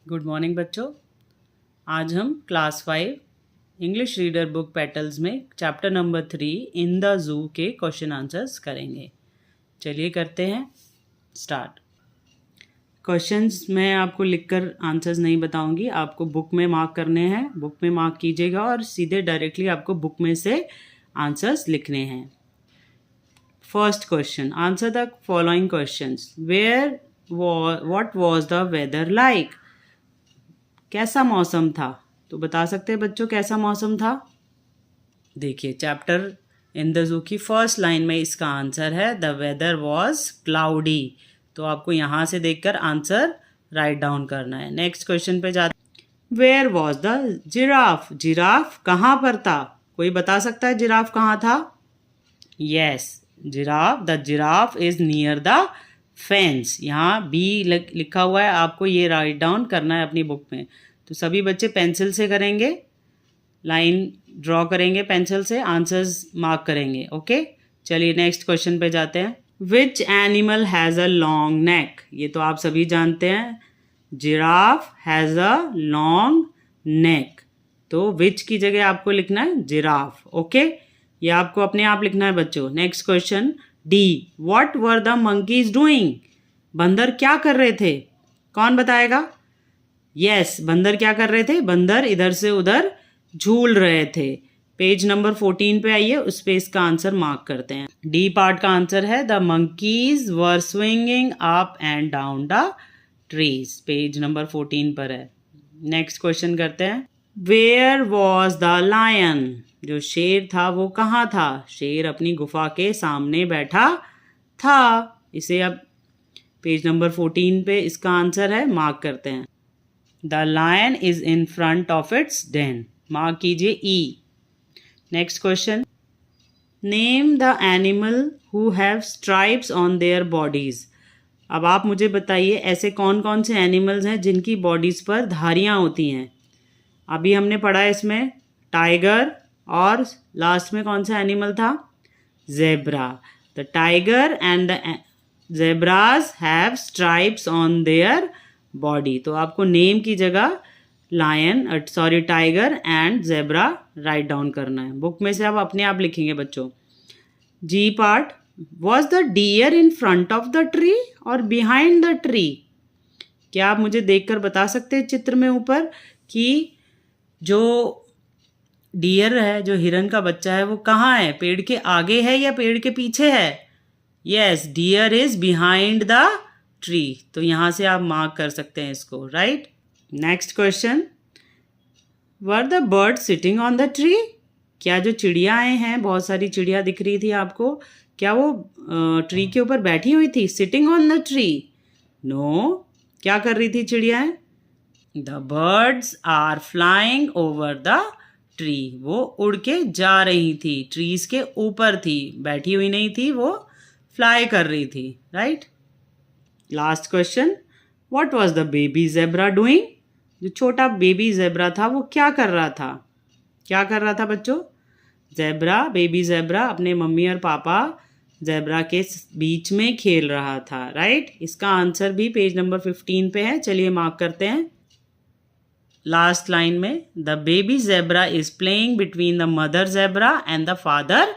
Good morning बच्चों। आज हम class 5 English reader book petals में chapter number 3 in the zoo के क्वेश्चन आंसर्स करेंगे। चलिए करते हैं स्टार्ट। क्वेश्चंस मैं आपको लिखकर आंसर्स नहीं बताऊंगी, आपको बुक में मार्क करने हैं। बुक में मार्क कीजिएगा और सीधे डायरेक्टली आपको बुक में से आंसर्स लिखने हैं। First question, answer the following questions. What was the weather like? कैसा मौसम था? तो बता सकते हैं बच्चों कैसा मौसम था? देखिए चैप्टर इन द जू की फर्स्ट लाइन में इसका आंसर है द वेदर वॉज क्लाउडी। तो आपको यहाँ से देखकर आंसर राइट डाउन करना है। नेक्स्ट क्वेश्चन पे जाते हैं। Where was the giraffe? Giraffe कहाँ पर था? कोई बता सकता है जिराफ कहाँ था? Yes, the giraffe is near the fence. यहाँ बी लिखा हुआ है, आपको ये राइट डाउन करना है अपनी बुक में। तो सभी बच्चे पेंसिल से करेंगे, लाइन ड्रॉ करेंगे पेंसिल से, आंसर्स मार्क करेंगे। ओके, चलिए नेक्स्ट क्वेश्चन पे जाते हैं। Which animal has a long neck? ये तो आप सभी जानते हैं, giraffe has a long neck. तो विच की जगह आपको लिखना है जिराफ। ओके, ये आपको अपने आप लिखना है बच्चों। Next question D, what were the monkeys doing? बंदर क्या कर रहे थे? कौन बताएगा? यस, बंदर क्या कर रहे थे? बंदर इधर से उधर झूल रहे थे। पेज नंबर 14 पे आइए, उस पे इसका आंसर मार्क करते हैं। डी पार्ट का आंसर है the monkeys were swinging up and down the trees. Page number 14 पर है। नेक्स्ट क्वेश्चन करते हैं। Where was the lion? जो शेर था वो कहाँ था? शेर अपनी गुफा के सामने बैठा था। इसे अब पेज नंबर 14 पे इसका आंसर है, मार्क करते हैं। The lion is in front of its den. Mark कीजिए E. Next question, name the animal who have stripes on their bodies. अब आप मुझे बताइए ऐसे कौन कौन से एनिमल्स हैं जिनकी बॉडीज पर धारियां होती हैं? अभी हमने पढ़ा है इसमें टाइगर, और लास्ट में कौन सा एनिमल था? Zebra. The tiger and the zebras have stripes on their body. तो आपको नेम की जगह tiger and zebra write down करना है। बुक में से आप अपने आप लिखेंगे बच्चों। G part, was the deer in front of the tree और बिहाइंड द ट्री? क्या आप मुझे देखकर बता सकते हैं चित्र में ऊपर कि जो डियर है, जो हिरन का बच्चा है, वो कहाँ है? पेड़ के आगे है या पेड़ के पीछे है? Yes, deer is behind the tree. तो यहाँ से आप मार्क कर सकते हैं इसको, right. Next question, where the bird sitting on the tree? क्या जो चिड़ियाएँ हैं, बहुत सारी चिड़िया दिख रही थी आपको, क्या वो ट्री के ऊपर बैठी हुई थी? Sitting on the tree? No. क्या कर रही थी चिड़ियाएँ? The birds are flying over the tree. वो उड़ के जा रही थी, ट्रीज के ऊपर थी, बैठी हुई नहीं थी, वो फ्लाई कर रही थी, right. Last question, what was the baby zebra doing? जो छोटा बेबी जेब्रा था वो क्या कर रहा था? क्या कर रहा था बच्चों? बेबी जेब्रा अपने मम्मी और पापा जेब्रा के बीच में खेल रहा था, राइट। इसका आंसर भी पेज नंबर 15 पे है। चलिए मार्क करते हैं। लास्ट लाइन में the baby zebra is playing between the mother zebra and the father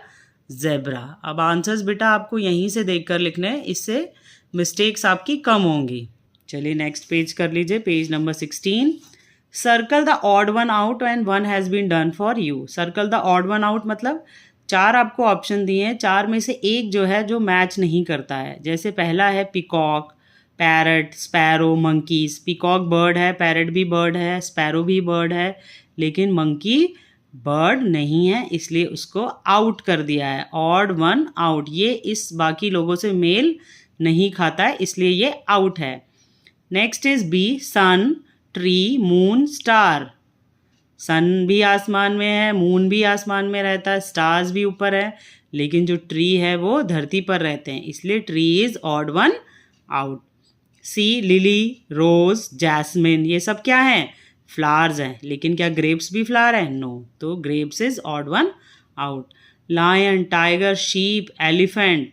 zebra. अब आंसर्स बेटा आपको यहीं से देखकर लिखने हैं, इससे मिस्टेक्स आपकी कम होंगी। चलिए नेक्स्ट पेज कर लीजिए, page number 16। Circle the odd one out and one has been done for you. Circle the odd one out मतलब 4 आपको ऑप्शन दिए हैं, 4 में से एक जो है जो मैच नहीं करता है। जैसे पहला है peacock, parrot, sparrow, monkeys. Peacock bird है, पैरट भी बर्ड है, स्पैरो भी बर्ड है, लेकिन मंकी बर्ड नहीं है, इसलिए उसको आउट कर दिया है। ऑड वन आउट, ये इस बाकी लोगों से मेल नहीं खाता है, इसलिए ये आउट है। Next is B, sun, tree, moon, star. Sun भी आसमान में है, मून भी आसमान में रहता है, स्टार्स भी ऊपर है, लेकिन जो ट्री है वो धरती पर रहते हैं, इसलिए tree is odd one out. See, lily, rose, jasmine, ये सब क्या है? फ्लावर्स हैं, लेकिन क्या ग्रेप्स भी फ्लावर है? नो। तो grapes is odd one out. Lion, tiger, sheep, elephant,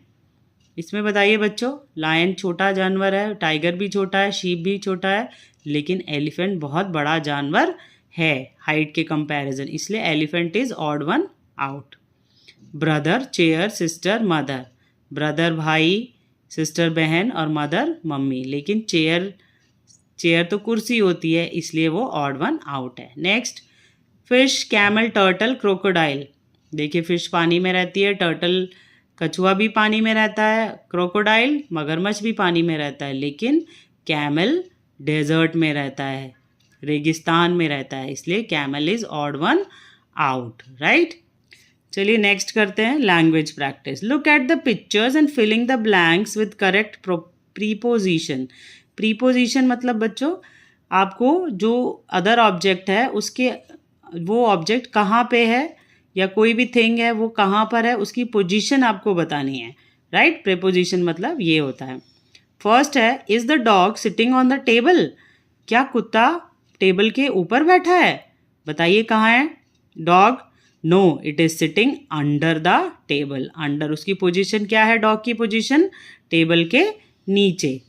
इसमें बताइए बच्चों। लायन छोटा जानवर है, टाइगर भी छोटा है, शीप भी छोटा है, लेकिन एलिफेंट बहुत बड़ा जानवर है हाइट के कंपैरिजन, इसलिए elephant is odd one out. Brother, chair, sister, mother. Brother भाई, सिस्टर बहन और मदर मम्मी, लेकिन चेयर तो कुर्सी होती है, इसलिए वो ऑड वन आउट है। Next, fish, camel, turtle, crocodile. देखिए फिश पानी में रहती है, टर्टल कछुआ भी पानी में रहता है, क्रोकोडाइल मगरमच्छ भी पानी में रहता है, लेकिन कैमल डेजर्ट में रहता है, रेगिस्तान में रहता है, इसलिए camel is odd one out, right. चलिए नेक्स्ट करते हैं language practice. Look at the pictures and filling the blanks with correct preposition. Preposition मतलब बच्चों आपको जो अदर ऑब्जेक्ट है उसके वो ऑब्जेक्ट कहाँ पे है या कोई भी थिंग है वो कहाँ पर है उसकी पोजीशन आपको बतानी है, राइट। प्रीपोजिशन मतलब ये होता है। फर्स्ट है, is the dog sitting on the table. क्या कुत्ता टेबल के ऊपर बैठा है? बताइए कहाँ है dog. No, it is sitting under the table. Under उसकी पोजीशन क्या है? डॉग की पोजीशन टेबल के नीचे।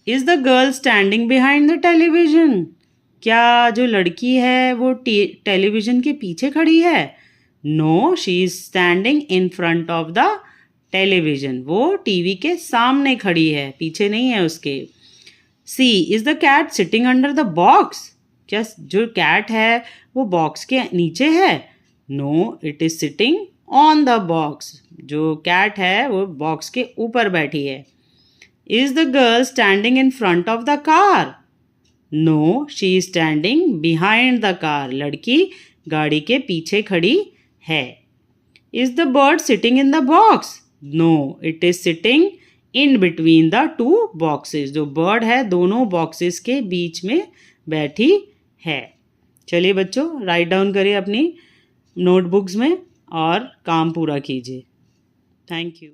Is the girl standing behind the television. क्या जो लड़की है वो टेलीविजन के पीछे खड़ी है? No, she is standing in front of the television. वो टीवी के सामने खड़ी है, पीछे नहीं है उसके। C, is the cat sitting under the box. क्या जो कैट है वो बॉक्स के नीचे है? No, it is sitting on the box. जो कैट है वो बॉक्स के ऊपर बैठी है। Is the girl standing in front of the car? No, she is standing behind the car. लड़की गाड़ी के पीछे खड़ी है। Is the bird sitting in the box? No, it is sitting in between the two boxes. जो bird है दोनों boxes के बीच में बैठी है। चलिए बच्चों राइट डाउन करिए अपनी नोटबुक्स में और काम पूरा कीजिए। Thank you.